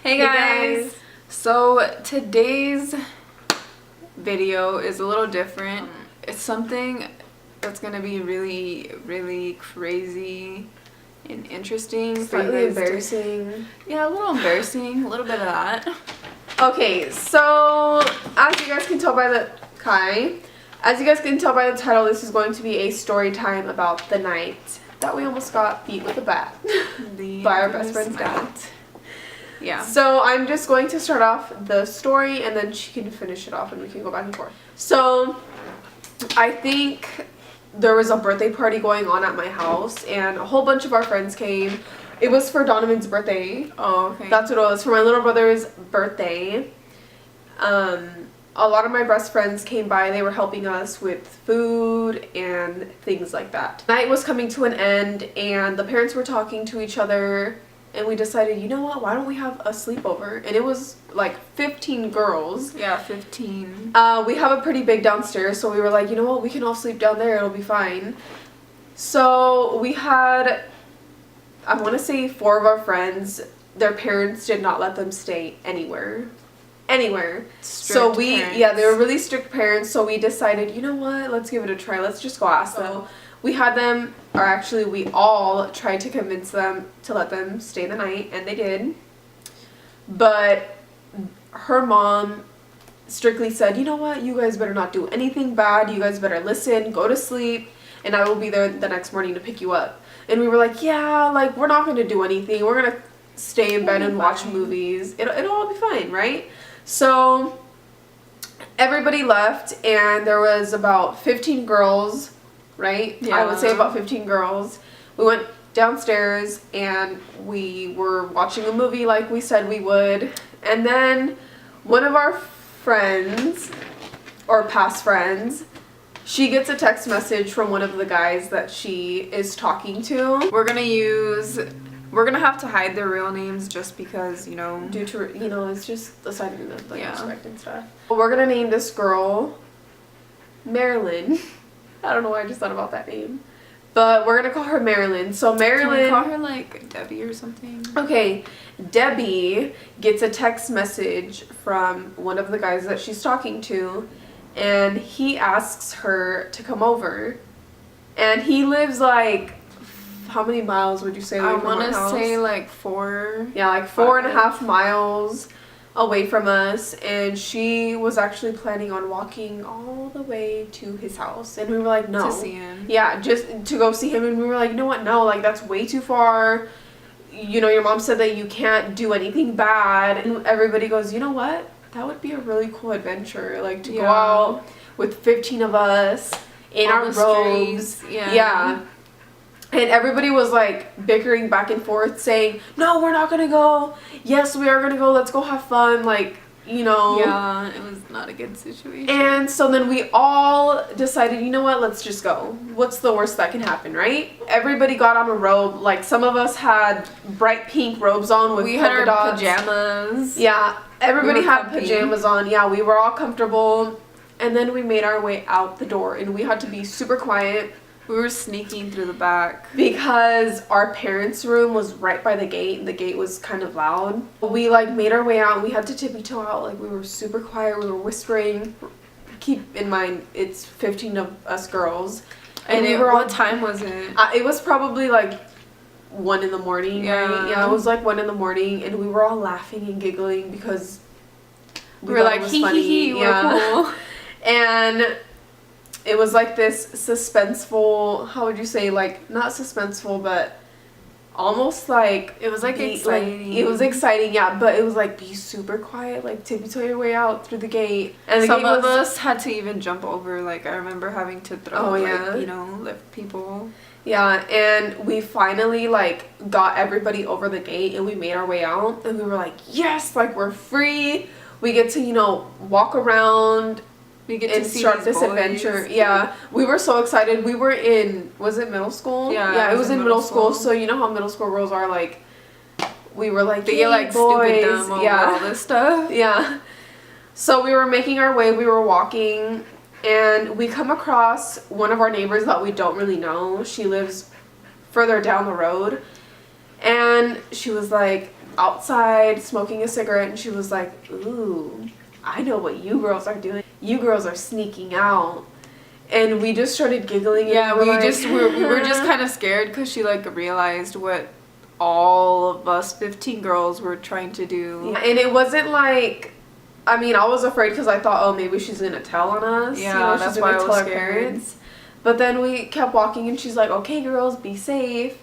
Hey guys! So today's video is a little different. It's something that's gonna be really crazy and interesting. Slightly embarrassing. Yeah, a little embarrassing. A little bit of that. Okay, so as you guys can tell by the title, this is going to be a story time about the night that we almost got beat with a bat by our best friend's dad. Yeah. So I'm just going to start off the story and then she can finish it off and we can go back and forth. So I think there was a birthday party going on at my house and a whole bunch of our friends came. It was for Donovan's birthday. Oh, okay. That's what it was, for my little brother's birthday. A lot of my best friends came by. They were helping us with food and things like that. Night was coming to an end and the parents were talking to each other and we decided, you know what, why don't we have a sleepover? And it was like 15 girls. Yeah, 15. We have a pretty big downstairs, so we were like, you know what, we can all sleep down there, it'll be fine. So we had, I want to say 4 of our friends, their parents did not let them stay anywhere. So Parents. they were really strict parents, so we decided, you know what, let's give it a try, let's just go ask them. We had them, or actually we all tried to convince them to let them stay the night, and they did. But her mom strictly said, you know what, you guys better not do anything bad, you guys better listen, go to sleep, and I will be there the next morning to pick you up. And we were like, yeah, like, we're not going to do anything, we're going to stay in bed and watch movies, it'll all be fine, right? So everybody left, and there was about 15 girls, right? Yeah. I would say about 15 girls. We went downstairs and we were watching a movie like we said we would. And then one of our friends, or past friends, she gets a text message from one of the guys that she is talking to. We're gonna have to hide their real names just because, you know, Due to, you know, it's just the sign of like respect and stuff. We're gonna name this girl Marilyn. I don't know why I just thought about that name. But we're gonna call her Marilyn. So Marilyn... Can we call her like Debbie or something? Okay, Debbie gets a text message from one of the guys that she's talking to, and he asks her to come over. And he lives like, how many miles would you say away from our house? I want to say like 4. Yeah, like 4.5 miles away from us, and she was actually planning on walking all the way to his house, and we were like, no. To see him. Yeah, just to go see him, and we were like, you know what, no, like, that's way too far. You know, your mom said that you can't do anything bad, and everybody goes, you know what, that would be a really cool adventure, like, to go out with 15 of us in our robes. Yeah. And everybody was like bickering back and forth saying, no, we're not gonna go. Yes, we are gonna go. Let's go have fun. Like, you know. Yeah, it was not a good situation. And so then we all decided, you know what, let's just go. What's the worst that can happen, right? Everybody got on a robe. Like, some of us had bright pink robes on with polka dots. Pajamas. Yeah, everybody had pajamas on. Yeah, we were all comfortable. And then we made our way out the door, and we had to be super quiet. We were sneaking through the back. Because our parents' room was right by the gate, and the gate was kind of loud. We like made our way out, and we had to tippy-toe out. Like, we were super quiet, we were whispering. Keep in mind, it's 15 of us girls. And what time was it? It was probably like 1 in the morning, right? Yeah, it was like 1 in the morning, and we were all laughing and giggling because we were like, hee, we're cool. And it was like this suspenseful, how would you say, like, not suspenseful, but almost like... It was like exciting. It was exciting, yeah, but it was like, be super quiet, like, tiptoe your way out through the gate. And some of us had to even jump over, like, I remember having to throw, like, you know, lift people. Yeah, and we finally, like, got everybody over the gate, and we made our way out, and we were like, yes, like, we're free. We get to, you know, walk around... We get to start this adventure. Yeah, we were so excited. We were in, was it middle school? Yeah, it was in middle school. So you know how middle school girls are, like, we were like, they get like boys. Stupid dumb over all this stuff. Yeah. So we were making our way. We were walking, and we come across one of our neighbors that we don't really know. She lives further down the road, and she was like, outside smoking a cigarette, and she was like, "Ooh, I know what you girls are doing. You girls are sneaking out." And we just started giggling. Yeah, and we like, were just kind of scared because she like realized what all of us 15 girls were trying to do. Yeah, and it wasn't like, I mean, I was afraid because I thought, oh, maybe she's gonna tell on us. Yeah, she's that's gonna why I tell was our scared. parents. But then we kept walking, and she's like, "Okay, girls, be safe."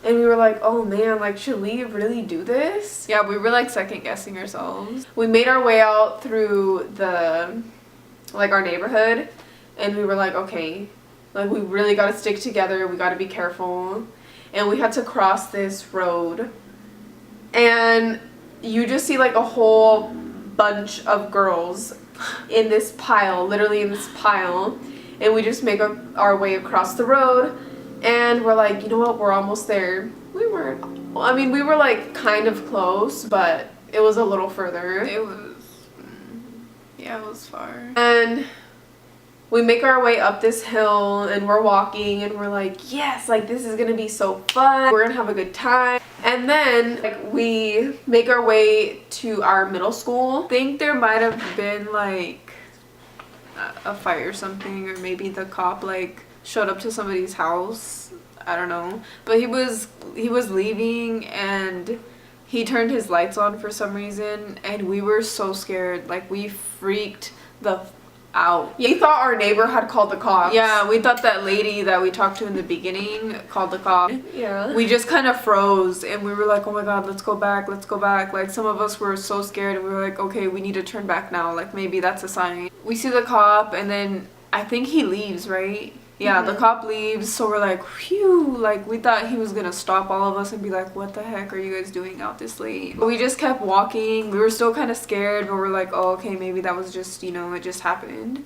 And we were like, "Oh man, like, should we really do this?" Yeah, we were like second guessing ourselves. We made our way out through our neighborhood, and we were like, okay, like, we really got to stick together. We got to be careful. And we had to cross this road, and you just see like a whole bunch of girls in this pile, literally in this pile, and we just make our way across the road, and we're like, you know what, we're almost there. We were like kind of close, but it was a little further. It was far. And we make our way up this hill, and we're walking, and we're like, yes, like, this is gonna be so fun. We're gonna have a good time. And then like, we make our way to our middle school. I think there might have been like a fight or something, or maybe the cop like showed up to somebody's house. I don't know, but he was leaving, and he turned his lights on for some reason, and we were so scared. Like, we freaked the out. We thought our neighbor had called the cops. Yeah, we thought that lady that we talked to in the beginning called the cop. Yeah. We just kind of froze, and we were like, oh my god, let's go back. Like, some of us were so scared, and we were like, okay, we need to turn back now. Like, maybe that's a sign. We see the cop, and then I think he leaves, right? Yeah, the cop leaves, so we're like, phew, like, we thought he was gonna stop all of us and be like, what the heck are you guys doing out this late? But we just kept walking. We were still kind of scared, but we're like, oh, okay, maybe that was just, you know, it just happened.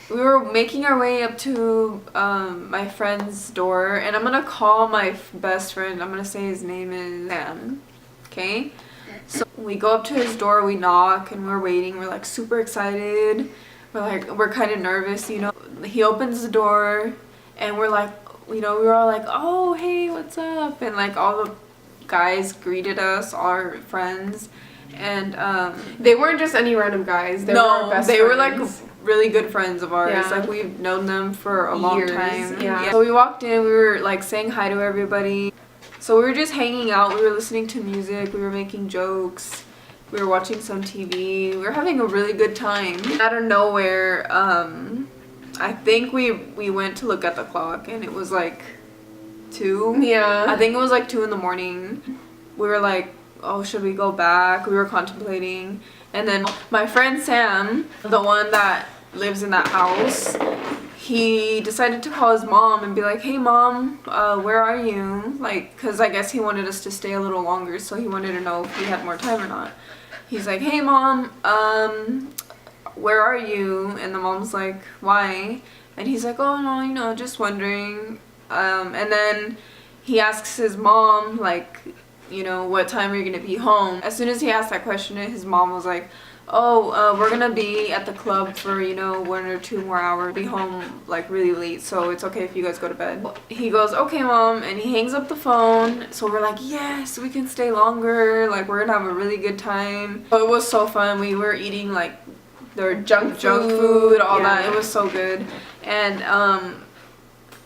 We were making our way up to my friend's door, and I'm gonna call my best friend. I'm gonna say his name is Sam, okay? So we go up to his door, we knock, and we're waiting. We're like super excited. We're kind of nervous, you know. He opens the door, and we're like, you know, we were all like, oh, hey, what's up? And like all the guys greeted us, our friends, and they weren't just any random guys. They were our best they friends. were like really good friends of ours. Yeah. Like, we've known them for a long Years, time. yeah. So we walked in, we were like saying hi to everybody. So we were just hanging out. We were listening to music. We were making jokes. We were watching some TV. We were having a really good time. Out of nowhere, I think we went to look at the clock, and it was like 2. Yeah. I think it was like 2 in the morning. We were like, oh, should we go back? We were contemplating. And then my friend Sam, the one that lives in that house, he decided to call his mom and be like, hey mom, where are you? Like, because I guess he wanted us to stay a little longer, so he wanted to know if we had more time or not. He's like, hey mom, where are you? And the mom's like, why? And he's like, oh no, you know, just wondering. And then he asks his mom, like, you know, what time are you gonna be home? As soon as he asked that question, his mom was like, oh, we're gonna be at the club for, you know, 1 or 2 more hours. Be home like really late, so it's okay if you guys go to bed. He goes, okay mom, and he hangs up the phone. So we're like, yes, we can stay longer, like, we're gonna have a really good time. But it was so fun. We were eating like their junk food, all that. It was so good. And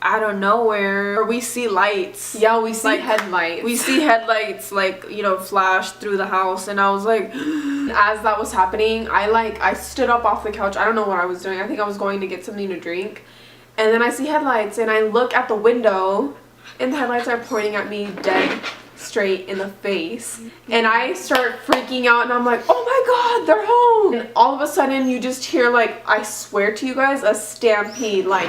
out of nowhere, we see lights. Yeah, we see like, headlights. We see headlights, like, you know, flash through the house, and I was like, as that was happening, I stood up off the couch. I don't know what I was doing. I think I was going to get something to drink. And then I see headlights, and I look at the window, and the headlights are pointing at me dead straight in the face. And I start freaking out, and I'm like, oh my god, they're home. And all of a sudden, you just hear, like, I swear to you guys, a stampede. Like,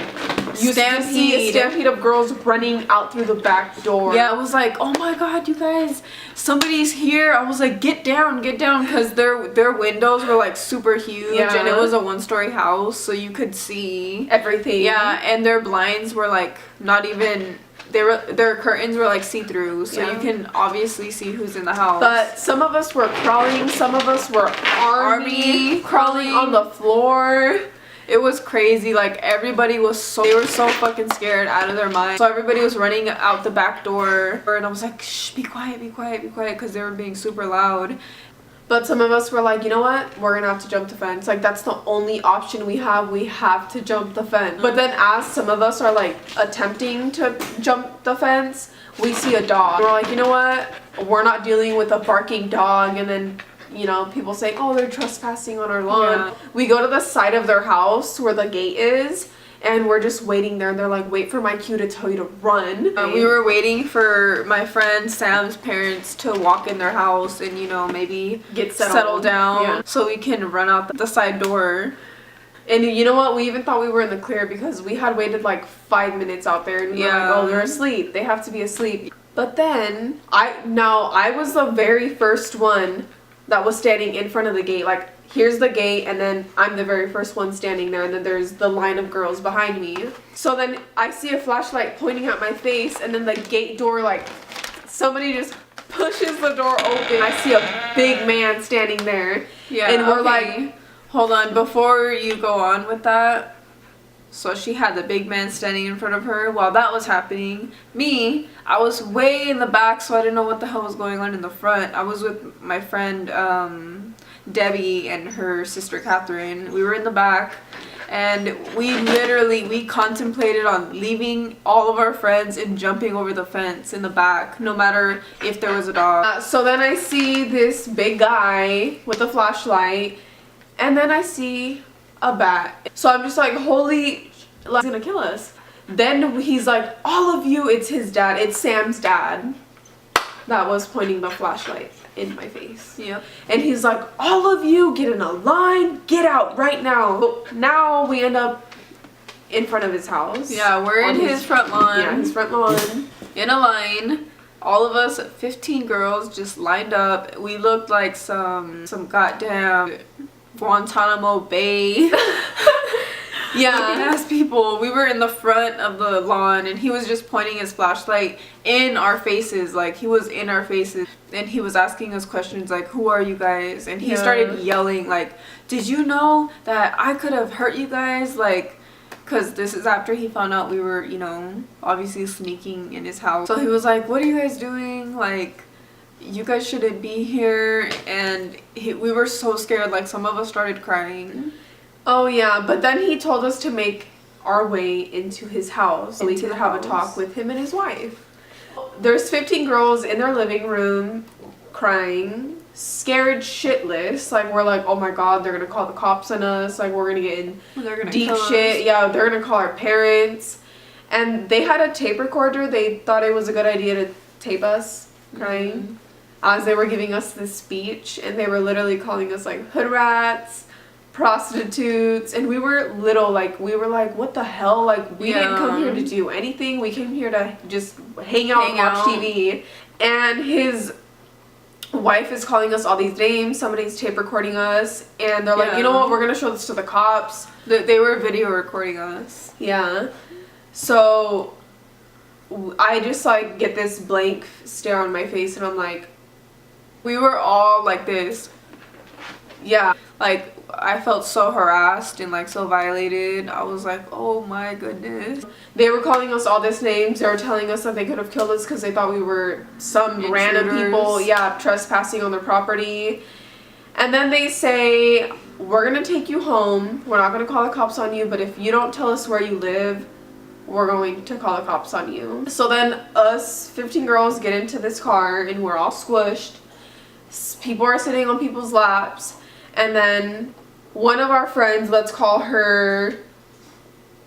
you see a stampede of girls running out through the back door. Yeah, I was like, oh my god, you guys, somebody's here. I was like, get down, because their windows were like super huge, and it was a 1-story house, so you could see everything. Yeah, and their blinds were like not even, their curtains were like see-through, so you can obviously see who's in the house. But some of us were crawling, some of us were army crawling on the floor. It was crazy. Like everybody was they were so fucking scared out of their mind. So everybody was running out the back door, and I was like, shh, be quiet, be quiet, be quiet, because they were being super loud. But some of us were like, you know what? We're gonna have to jump the fence. Like, that's the only option we have. We have to jump the fence. But then as some of us are like attempting to jump the fence, we see a dog. We're like, you know what? We're not dealing with a barking dog. And then, you know, people saying, oh, they're trespassing on our lawn. Yeah. We go to the side of their house where the gate is. And we're just waiting there, and they're like, wait for my cue to tell you to run. We were waiting for my friend Sam's parents to walk in their house and, you know, maybe get settle down, yeah, so we can run out the side door. And you know what? We even thought we were in the clear because we had waited like 5 minutes out there, and we were like, oh, they're asleep. They have to be asleep. But then I was the very first one that was standing in front of the gate. Like, here's the gate, and then I'm the very first one standing there, and then there's the line of girls behind me. So then I see a flashlight pointing at my face, and then the gate door, like, somebody just pushes the door open. I see a big man standing there. Yeah, and we're okay. like, hold on, before you go on with that. So she had the big man standing in front of her. While that was happening, I was way in the back, so I didn't know what the hell was going on in the front. I was with my friend Debbie and her sister Catherine. We were in the back, and we contemplated on leaving all of our friends and jumping over the fence in the back, no matter if there was a dog. So then I see this big guy with a flashlight, and then I see a bat. So I'm just like, holy, like, he's gonna kill us. Then he's like, all of you, it's his dad, it's Sam's dad that was pointing the flashlight in my face. Yep. And he's like, all of you get in a line, get out right now. But now we end up in front of his house. Yeah, we're in his front lawn. Yeah, his front lawn. In a line. All of us, 15 girls, just lined up. We looked like some goddamn Guantanamo Bay. Yeah, looking ass people. We were in the front of the lawn, and he was just pointing his flashlight in our faces. Like, he was in our faces, and he was asking us questions like, who are you guys? And he started yelling like, did you know that I could have hurt you guys? Like, because this is after he found out we were, you know, obviously sneaking in his house. So he was like, what are you guys doing? Like, you guys shouldn't be here. And we were so scared. Like, some of us started crying. Oh yeah, but then he told us to make our way into his house so we could have a talk with him and his wife. There's 15 girls in their living room crying, scared shitless. Like, we're like, oh my god, they're gonna call the cops on us. Like, we're gonna get in deep shit. Yeah, they're gonna call our parents. And they had a tape recorder. They thought it was a good idea to tape us crying as they were giving us this speech. And they were literally calling us like hood rats, prostitutes, and we were little, like, we were like, what the hell? Like, we didn't come here to do anything. We came here to just hang out and watch TV. And his wife is calling us all these names. Somebody's tape recording us, and they're like, you know what, we're gonna show this to the cops. They were video recording us. Yeah. So I just like get this blank stare on my face, and I'm like, we were all like this. Yeah, like, I felt so harassed and like so violated. I was like, oh my goodness. They were calling us all these names. They were telling us that they could have killed us because they thought we were some random people, trespassing on their property. And then they say, we're gonna take you home. We're not gonna call the cops on you, but if you don't tell us where you live, we're going to call the cops on you. So then us 15 girls get into this car, and we're all squished. People are sitting on people's laps. And then one of our friends, let's call her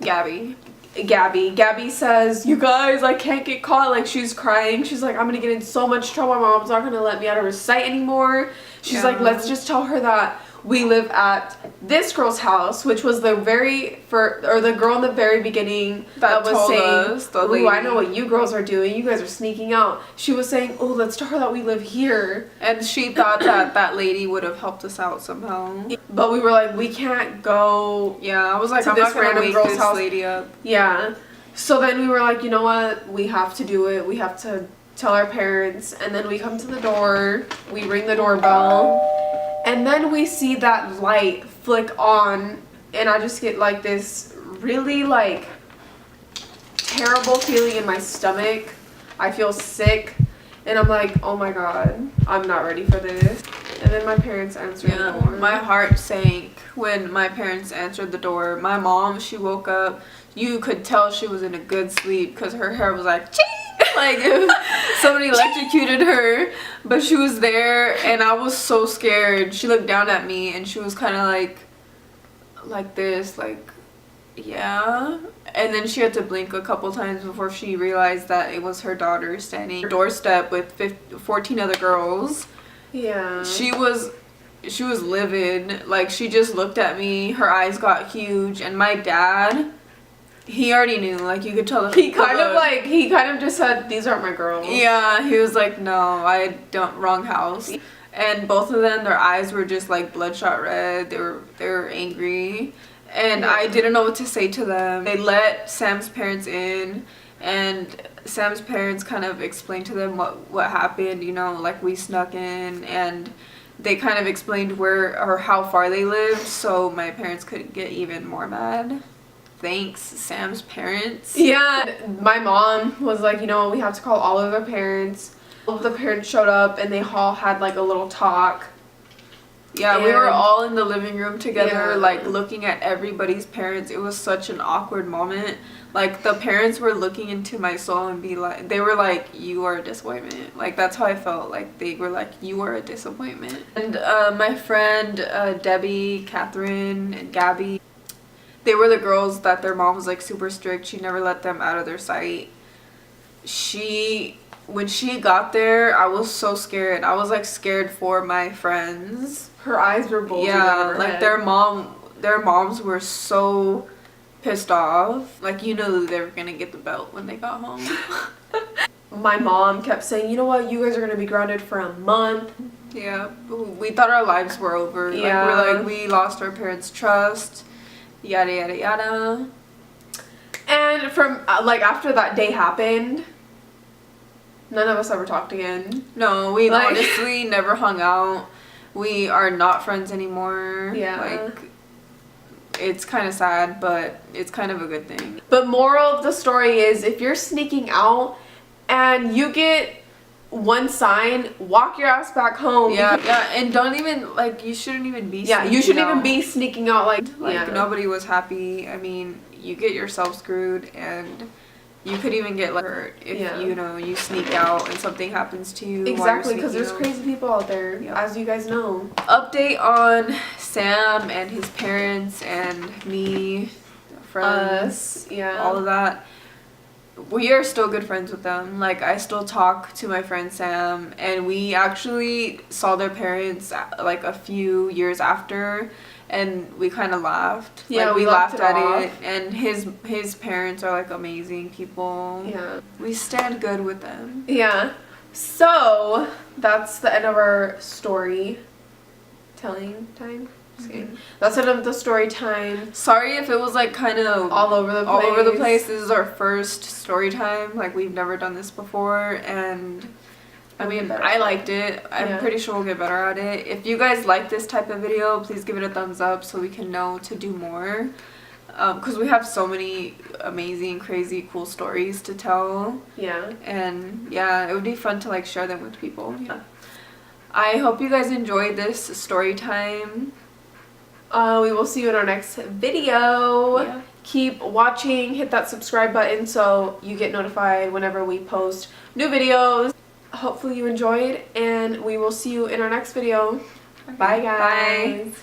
Gabby. Gabby says, you guys, I can't get caught. Like, she's crying. She's like, I'm gonna get in so much trouble. My mom's not gonna let me out of her sight anymore. She's like, let's just tell her that we live at this girl's house, which was the girl in the very beginning that was saying, ooh, I know what you girls are doing. You guys are sneaking out. She was saying, oh, let's tell her that we live here. And she thought that lady would have helped us out somehow. But we were like, we can't go. Yeah, I was like, I'm not gonna wake this lady up. Yeah. So then we were like, you know what? We have to do it. We have to tell our parents. And then we come to the door. We ring the doorbell. And then we see that light flick on and I just get like this really like terrible feeling in my stomach. I feel sick, and I'm like, oh my god, I'm not ready for this. And then my parents answered the door. My heart sank when my parents answered the door. My mom, she woke up. You could tell she was in a good sleep because her hair was like, ching! Like somebody electrocuted her. But she was there, and I was so scared. She looked down at me, and she was kind of like this, like, yeah. And then she had to blink a couple times before she realized that it was her daughter standing at her doorstep with 14 other girls. Yeah. She was livid. Like, she just looked at me. Her eyes got huge. And my dad, he already knew. Like, you could tell. He kind of just said, these aren't my girls. Yeah, he was like, no, I don't, wrong house. And both of them, their eyes were just like bloodshot red. They were angry. And I didn't know what to say to them. They let Sam's parents in, and Sam's parents kind of explained to them what happened, you know, like we snuck in, and they kind of explained where or how far they lived, so my parents could get even more mad. Thanks, Sam's parents. Yeah, my mom was like, you know, we have to call all of their parents. All of the parents showed up, and they all had like a little talk. Yeah, we were all in the living room together, Yeah. like looking at everybody's parents. It was such an awkward moment. Like, the parents were looking into my soul and they were like, you are a disappointment. Like, that's how I felt. Like, they were like, you are a disappointment. And my friend Debbie, Catherine, and Gabby, they were the girls that their mom was like super strict. She never let them out of their sight. When she got there, I was so scared. I was like scared for my friends. Her eyes were bulging. Yeah, out of her like head. their moms were so pissed off. Like, you knew they were gonna get the belt when they got home. My mom kept saying, you know what, you guys are gonna be grounded for a month. Yeah, we thought our lives were over. Yeah. Like, we lost our parents' trust. Yada yada yada. And from like after that day happened, none of us ever talked again. No, we Like- honestly never hung out. We are not friends anymore. Yeah. Like, it's kind of sad, but it's kind of a good thing. But moral of the story is, if you're sneaking out and you get one sign, walk your ass back home. Yeah, yeah, and don't even, like, you shouldn't even be Yeah, you sneaking shouldn't even out. be sneaking out like Like, yeah. nobody was happy. I mean, you get yourself screwed, and you could even get like, hurt if, Yeah. you know, you sneak out and something happens to you. Exactly, because there's out. crazy people out there, Yeah. as you guys know. Update on Sam and his parents and me, friends, Yeah. all of that. We are still good friends with them. Like, I still talk to my friend Sam, and we actually saw their parents like a few years after, and we kind of laughed. Yeah, like, we laughed it at off. it. And his parents are like amazing people. Yeah. We stand good with them. Yeah. So, that's the end of our story telling time. Just kidding. That's the end of the story time. Sorry if it was like kind of All over the place. This is our first story time. Like, we've never done this before, and I mean, I liked it. I'm Yeah. pretty sure we'll get better at it. If you guys like this type of video, please give it a thumbs up so we can know to do more. Because we have so many amazing, crazy, cool stories to tell. Yeah. And yeah, it would be fun to like share them with people. Yeah. I hope you guys enjoyed this story time. We will see you in our next video. Yeah. Keep watching, hit that subscribe button so you get notified whenever we post new videos. Hopefully you enjoyed, and we will see you in our next video. Okay, Bye guys. Bye.